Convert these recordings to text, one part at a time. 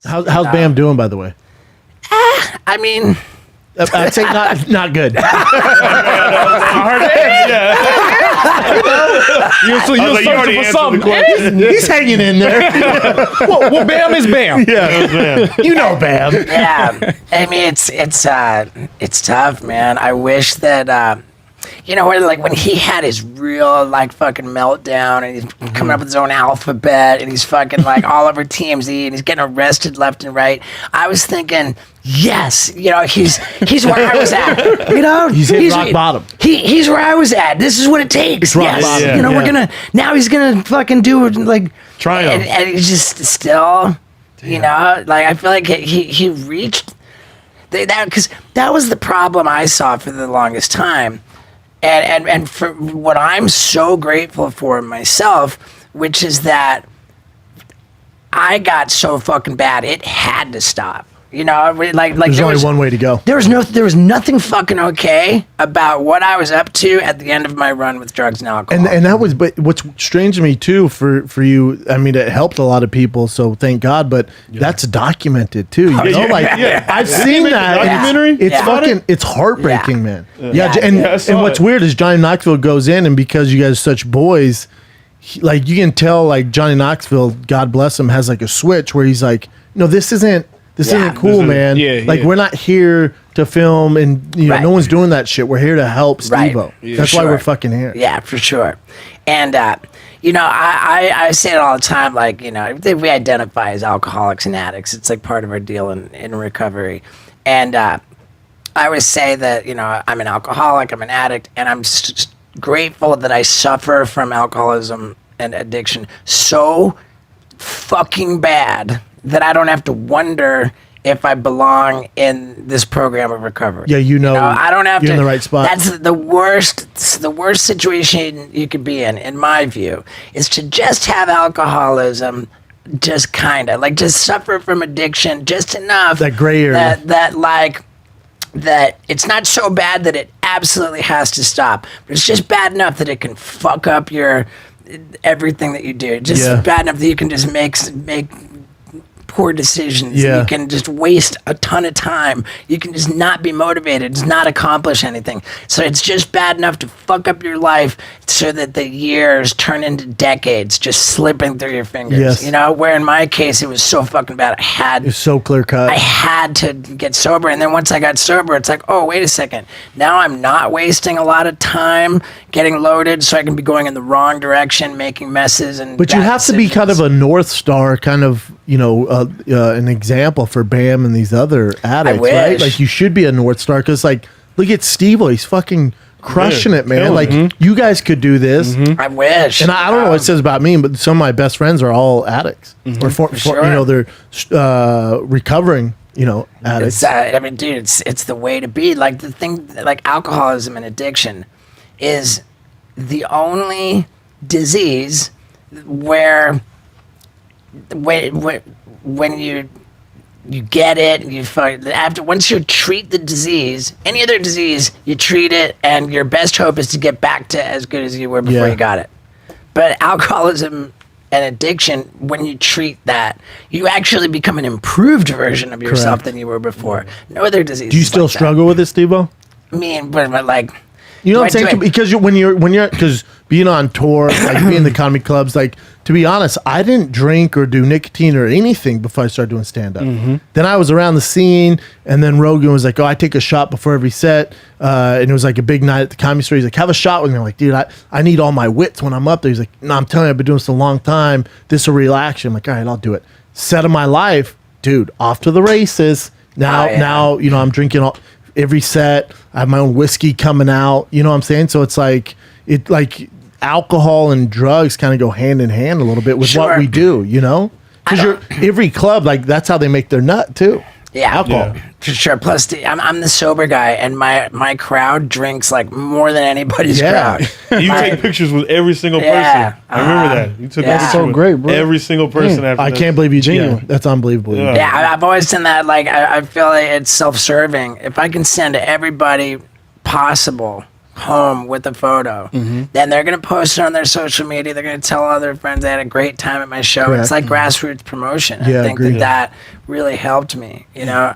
How's Bam doing, by the way? I mean, I'd say not good. You're searching for something. He's hanging in there. well, Bam is Bam. Yeah, you know Bam. yeah. I mean, it's tough, man. I wish that when he had his real like fucking meltdown and he's coming up with his own alphabet and he's fucking like all over TMZ and he's getting arrested left and right. I was thinking, yes, he's where I was at. He's rock bottom. He's where I was at. This is what it takes. Rock bottom. Yeah. He's gonna fucking do it like triumph. And he's just still, I feel like he reached that because that was the problem I saw for the longest time. And for what I'm so grateful for myself, which is that I got so fucking bad, it had to stop. There's only one way to go. There was nothing fucking okay about what I was up to at the end of my run with drugs and alcohol. And that was, but what's strange to me too for you, I mean, it helped a lot of people, so thank God. But that's documented too. I've seen that documentary. It's heartbreaking, man. And what's weird is Johnny Knoxville goes in, and because you guys are such boys, you can tell like Johnny Knoxville, God bless him, has like a switch where he's like, no, this isn't cool, man. We're not here to film, and no one's doing that shit. We're here to help Steve-O. Right. Yeah, that's why we're fucking here. Yeah, for sure. And I say it all the time. Like, we identify as alcoholics and addicts. It's like part of our deal in recovery. And I always say that I'm an alcoholic, I'm an addict, and I'm grateful that I suffer from alcoholism and addiction so fucking bad that I don't have to wonder if I belong in this program of recovery. Yeah, I don't have you're in the right spot. That's the worst situation you could be in my view, is to just have alcoholism, just kind of like just suffer from addiction just enough. That gray area. That it's not so bad that it absolutely has to stop, but it's just bad enough that it can fuck up your everything that you do. Just bad enough that you can just make poor decisions. You can just waste a ton of time. You can just not be motivated, just not accomplish anything. So it's just bad enough to fuck up your life so that the years turn into decades just slipping through your fingers. Yes. Where in my case it was so fucking bad. It's so clear cut. I had to get sober, and then once I got sober, it's like, oh, wait a second. Now I'm not wasting a lot of time getting loaded so I can be going in the wrong direction, making messes. But you have to be kind of a North Star, kind of, an example for Bam and these other addicts, right? Like, you should be a North Star, because, like, look at Steve-O. He's fucking crushing it, man. Like, you guys could do this. I wish. And I don't know what it says about me, but some of my best friends are all addicts. Or they're recovering, addicts. Dude, it's the way to be. Like, the thing, like, alcoholism and addiction is the only disease where when you get it, once you treat the disease, any other disease, you treat it, and your best hope is to get back to as good as you were before you got it. But alcoholism and addiction, when you treat that, you actually become an improved version of yourself than you were before. No other disease. Do you still struggle with it, Steve-O? I mean, but like, you know what I'm saying? Because when you're because being on tour, like being in the comedy clubs, like, to be honest, I didn't drink or do nicotine or anything before I started doing stand up. Then I was around the scene, and then Rogan was like, "Oh, I take a shot before every set," and it was like a big night at the Comedy Store. He's like, "Have a shot with me." I'm like, "Dude, I need all my wits when I'm up there." He's like, "No, I'm telling you, I've been doing this a long time. This will relax you." I'm like, "All right, I'll do it." Set of my life, dude, off to the races. Now, I'm drinking every set. I have my own whiskey coming out. You know what I'm saying? So it's like alcohol and drugs kind of go hand in hand a little bit with what we do, because every club, like, that's how they make their nut too. Alcohol. For sure. Plus, I'm the sober guy, and my crowd drinks like more than anybody's crowd. You take pictures with every single person. I remember that. You took That's so great, bro. Every single person after I that. can't believe you genuine. That's unbelievable. I've always done that. Like, I feel like it's self-serving. If I can send everybody possible home with a photo, then they're going to post it on their social media. They're going to tell all their friends they had a great time at my show. It's like grassroots promotion. I think that really helped me, you know.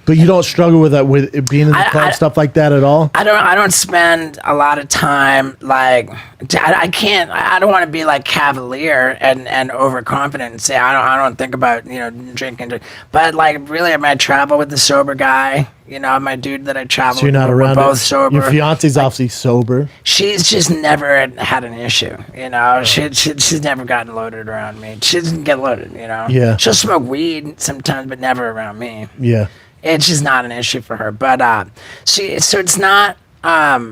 But you don't struggle with that, with it being in the club, stuff like that at all? I don't spend a lot of time like I don't want to be like cavalier and overconfident and say I don't think about, you know, drinking, but like really I might travel with the sober guy, you know, my dude that I travel So you're not with, around we're both it. sober. Your fiance's obviously sober. She's just never had an issue, you know. She's never gotten loaded around me. She doesn't get loaded, you know. Yeah. She'll smoke weed sometimes, but never around me. Yeah. It's just not an issue for her. But so it's not. I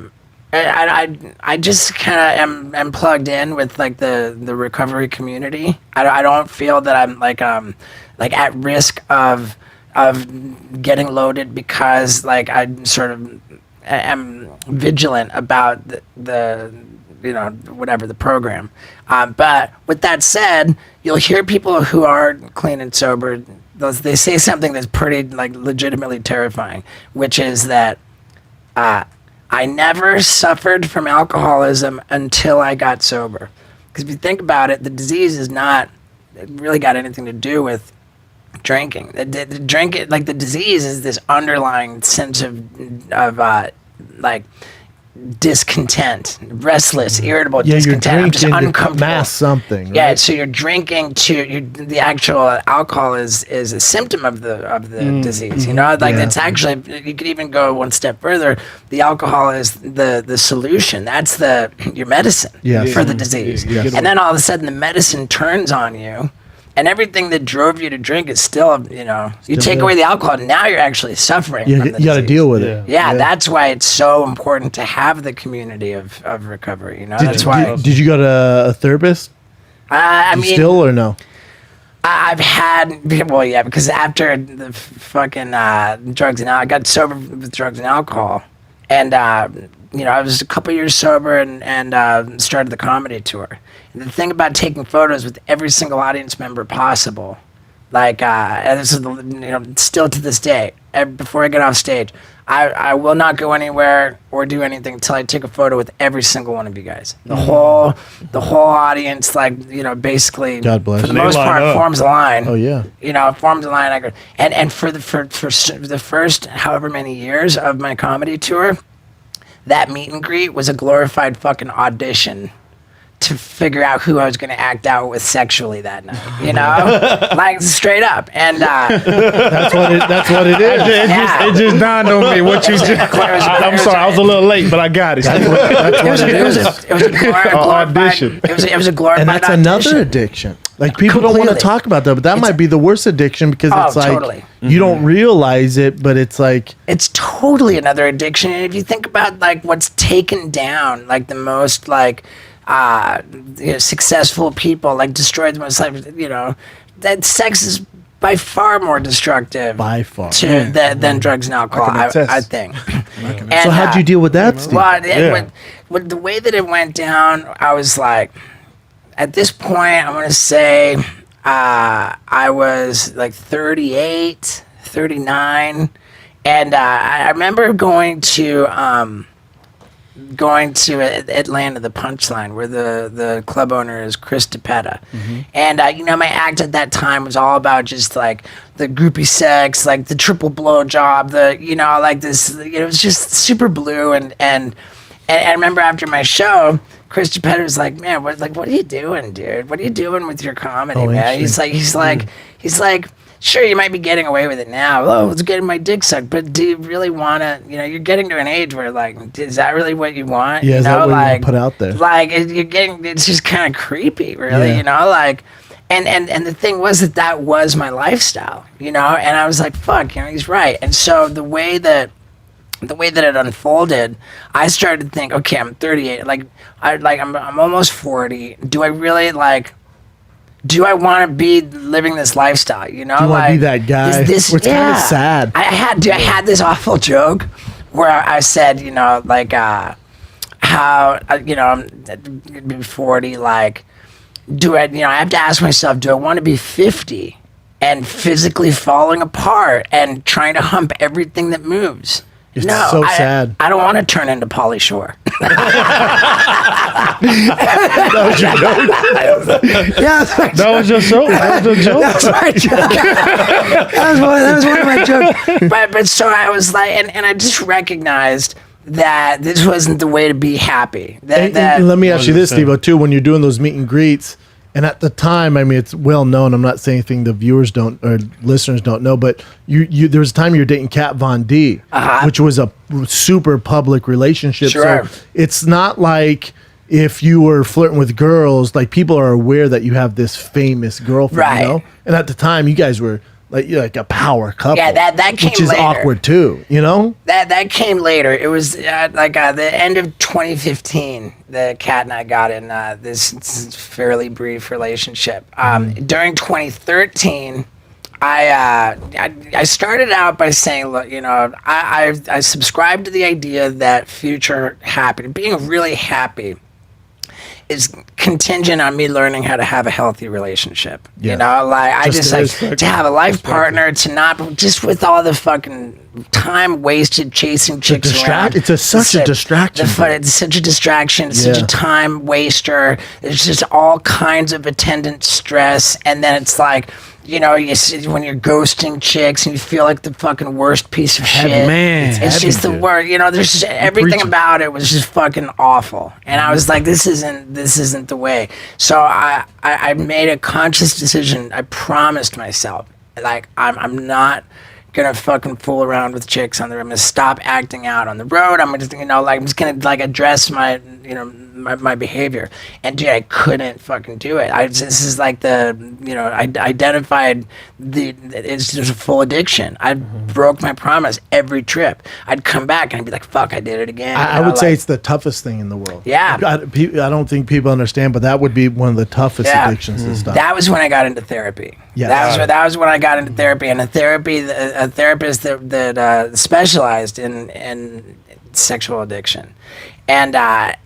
just kind of am plugged in with like the recovery community. I don't feel that I'm like at risk of getting loaded because like I sort of am vigilant about the you know, whatever the program. But with that said, you'll hear people who are clean and sober, they say something that's pretty like legitimately terrifying, which is that I never suffered from alcoholism until I got sober. Because if you think about it, the disease is not really got anything to do with drinking. The disease is this underlying sense of like discontent, restless, irritable, discontent. I'm just uncomfortable. Mask something. Right? Yeah, so you're drinking the actual alcohol is a symptom of the disease. You know, like it's actually, you could even go one step further. The alcohol is the solution. That's your medicine for the disease. And then all of a sudden the medicine turns on you. And everything that drove you to drink is still, you know, you take away the alcohol, now you're actually suffering from the disease. You got to deal with it. Yeah, that's why it's so important to have the community of recovery. You know, that's why. Did you go to a therapist? I mean, still or no? I've had, well, yeah, because after the fucking drugs and I got sober with drugs and alcohol, and you know, I was a couple years sober and started the comedy tour. And the thing about taking photos with every single audience member possible, like, and this is, you know, still to this day, before I get off stage, I will not go anywhere or do anything until I take a photo with every single one of you guys. The whole audience, like, you know, basically, God bless for the you. most part, forms a line. Oh yeah. You know, forms a line. I go, and for the first however many years of my comedy tour, that meet and greet was a glorified fucking audition to figure out who I was going to act out with sexually that night, you know, like straight up. And That's what it is. It just dawned on me what you just. I'm sorry, I was a little late, but I got it. It was a glorified audition. It was a glorified And that's audition. another addiction. Like people don't want to Completely. talk about that, but that might be the worst addiction because it's like totally. you don't realize it, but it's like It's totally another addiction. And if you think about like what's taken down, like the most like you know, successful people, like destroyed the most life, you know, that sex is by far more destructive by far. than drugs and alcohol, I think. And, So how'd you deal with that, Steve? Well, with the way that it went down, I was like, at this point, I'm going to say I was like 38, 39. And I remember going to Atlanta, the Punchline, where the club owner is Chris DePetta. And, you know, my act at that time was all about just like the groupie sex, like the triple blow job, you know, like this, you know, it was just super blue. And I remember after my show, Chris DePetta was like, man, what are you doing, dude? What are you doing with your comedy, man? He's like, sure, you might be getting away with it now. Oh, it's getting my dick sucked. But do you really want to, you know, you're getting to an age where, like, is that really what you want? Yeah, you is know, that what you like, want to put out there? Like, it's just kind of creepy, really, you know? Like, and the thing was that was my lifestyle, you know? And I was like, fuck, you know, he's right. And so the way that it unfolded, I started to think, okay, I'm 38. I'm almost 40. Do I really do I want to be living this lifestyle? You know, Do you want to be that guy? It's kind of sad. I had this awful joke where I said, you know, like how you know, I'm 40. Like, do I? You know, I have to ask myself, do I want to be 50 and physically falling apart and trying to hump everything that moves? It's so sad. I don't want to turn into Pauly Shore. That was your joke. Yeah, That was your joke. That was your joke. That's my joke. that was one of my jokes. But so I was like, and I just recognized that this wasn't the way to be happy. And let me ask you this, Steve, too. When you're doing those meet and greets, and at the time, I mean, it's well known. I'm not saying anything the viewers don't or listeners don't know, but there was a time you were dating Kat Von D, which was a super public relationship. Sure. So it's not like if you were flirting with girls, like people are aware that you have this famous girlfriend, Right. you know? And at the time, you guys were like you're like a power couple. Yeah, that came which is later. awkward too, you know? That came later. It was the end of 2015 that Kat and I got in this fairly brief relationship. During 2013, I started out by saying, look, you know, I subscribe to the idea that future happy, being really happy, is contingent on me learning how to have a healthy relationship. Yeah. You know, like I just like respect. to have a life partner, to not just with all the fucking time wasted chasing chicks around. It's such a distraction. It's such a distraction. It's such a time waster. There's just all kinds of attendant stress, and then it's like, you know, when you're ghosting chicks and you feel like the fucking worst piece of shit. Man. It's just the worst. You know, there's just everything about it was just fucking awful. And I was like, this isn't the way. So I made a conscious decision. I promised myself, like, I'm not gonna fucking fool around with chicks on the road. I'm gonna stop acting out on the road. I'm just, you know, like, I'm just gonna like address my, you know, my behavior. And dude, I couldn't fucking do it. This is like the, you know, I identified it's just a full addiction. I broke my promise every trip. I'd come back and I'd be like, fuck, I did it again. I would say it's the toughest thing in the world. Yeah. I don't think people understand, but that would be one of the toughest addictions and stuff. That was when I got into therapy. Yeah. That was when I got into therapy, and a therapist that specialized in sexual addiction. And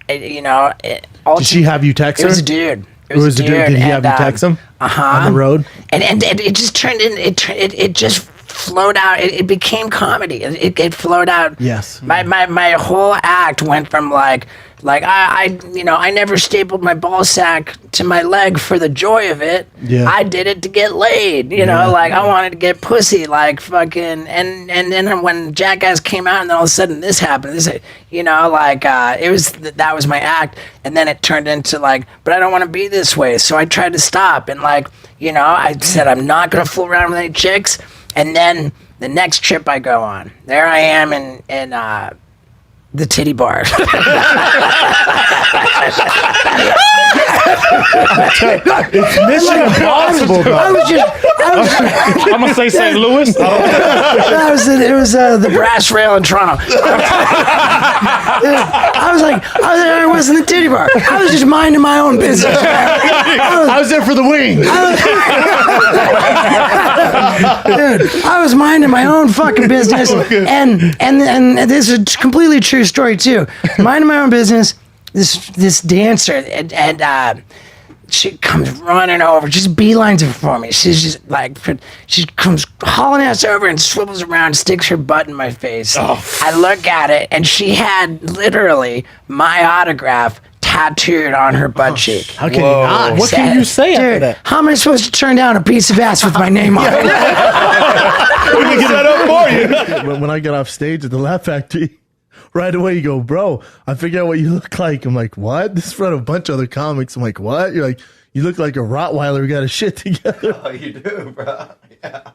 you know, Did she have you text her? It was a dude. It was a dude. Did he have you text him on the road? And it just turned in. It just flowed out. It became comedy. It flowed out. Yes. My whole act went from like I you know, I never stapled my ball sack to my leg for the joy of it. Yeah. I did it to get laid. You know, like I wanted to get pussy. Like fucking and then when Jackass came out and then all of a sudden this happened. You know, like it was that was my act, and then it turned into like, but I don't want to be this way. So I tried to stop, and like, you know, I said I'm not gonna fool around with any chicks. And then the next trip I go on, there I am in the titty bar. It's Mission Impossible, though. I was I'm gonna say St. Louis. it was the brass rail in Toronto. I was in the titty bar. I was just minding my own business. I was there for the wing. Dude, I was minding my own fucking business, and this is a completely true story too. Minding my own business, this dancer and she comes running over, just beelines it for me. She's just like, she comes hauling ass over and swivels around, sticks her butt in my face. I look at it, and she had literally my autograph tattooed on her butt cheek. How can you not? What can you say after Dude, that? how am I supposed to turn down a piece of ass with my name on it? We can set up for you. When I got off stage at the Laugh Factory, right away you go, bro, I figured out what you look like. I'm like, what? This is in front of a bunch of other comics. I'm like, what? You're like, you look like a Rottweiler who got his shit together. Oh, you do, bro. Yeah.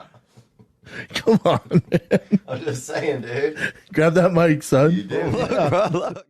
Come on, man. I'm just saying, dude. Grab that mic, son. You do. Look, bro, look.